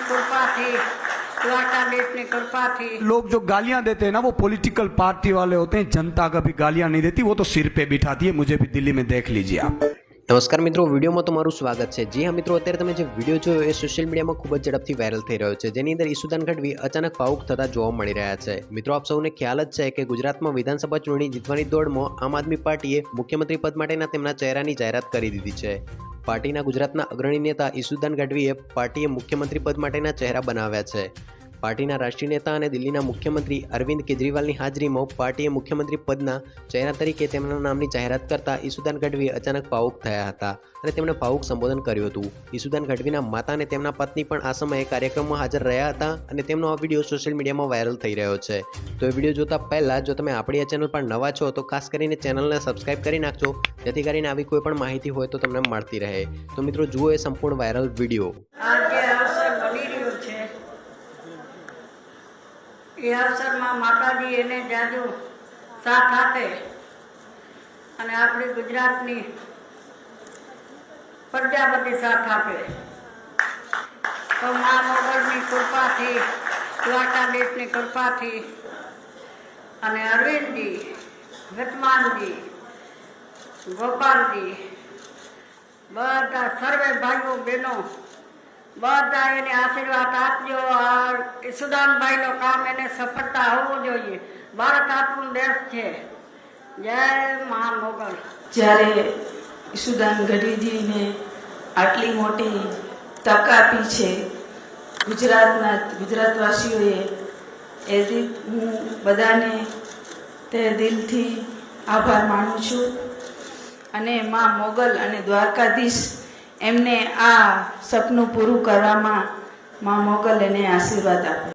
कृपा थी, द्वारकाधीश की कृपा थी। लोग जो गालियां देते हैं ना वो पॉलिटिकल पार्टी वाले होते हैं, जनता कभी गालियां नहीं देती, वो तो सिर पे बिठाती है। मुझे भी दिल्ली में देख लीजिए आप। નમસ્કાર મિત્રો, વિડીયોમાં તમારું સ્વાગત છે। જી હા મિત્રો, અત્યારે તમે જે વિડીયો જોયો એ સોશિયલ મીડિયામાં ખૂબ જ ઝડપથી વાયરલ થઈ રહ્યો છે, જેની અંદર ઈસુદાન ગઢવી અચાનક ભાવુક થતા જોવા મળી રહ્યા છે। મિત્રો, આપ સૌને ખ્યાલ જ છે કે ગુજરાતમાં વિધાનસભા ચૂંટણી જીતવાની દોડમાં આમ આદમી પાર્ટીએ મુખ્યમંત્રી પદ માટેના તેમના ચહેરાની જાહેરાત કરી દીધી છે। પાર્ટીના ગુજરાતના અગ્રણી નેતા ઈસુદાન ગઢવીએ પાર્ટીએ મુખ્યમંત્રી પદ માટેના ચહેરા બનાવ્યા છે। પાર્ટીના રાષ્ટ્રીય નેતા અને દિલ્હીના મુખ્યમંત્રી અરવિંદ કેજરીવાલની હાજરીમાં પાર્ટીએ મુખ્યમંત્રી પદના ચહેરા તરીકે તેમના નામની જાહેરાત કરતા ઈસુદાન ગઢવી અચાનક ભાવુક થયા હતા અને તેમણે ભાવુક સંબોધન કર્યું હતું। ઈસુદાન ગઢવીના માતા અને તેમના પત્ની પણ આ સમયે કાર્યક્રમમાં હાજર રહ્યા હતા અને તેમનો આ વિડીયો સોશિયલ મીડિયામાં વાયરલ થઈ રહ્યો છે। તો એ વિડીયો જોતા પહેલાં જો તમે આપણી આ ચેનલ પર નવા છો તો ખાસ કરીને ચેનલને સબસ્ક્રાઇબ કરી નાખજો, જેથી કરીને આવી કોઈ પણ માહિતી હોય તો તમને મળતી રહે। તો મિત્રો, જુઓ એ સંપૂર્ણ વાયરલ વિડીયો। એ અવસરમાં માતાજી એને જાજુ સાથ આપે અને આપણી ગુજરાતની પ્રજા બધી સાથ આપે તો મા મોગલની કૃપાથી, દ્વારકાધીશની કૃપાથી અને અરવિંદજી, હનુમાનજી, ગોપાલજી બધા સર્વે ભાઈઓ બહેનો બધા એને આશીર્વાદ આપજો। ઈસુદાનભાઈનું કામ એને સફળતા હોવું જોઈએ। ભારત આપણું દેશ છે। જય મા મોગલ। જ્યારે ઈસુદાન ગઢવીજીને આટલી મોટી તક આપી છે ગુજરાતવાસીઓએ, એ હું બધાને તે દિલથી આભાર માનું છું અને મા મોગલ અને દ્વારકાધીશ એમને આ સપનું પૂરું કરવામાં મા મોગલ એને આશીર્વાદ આપે।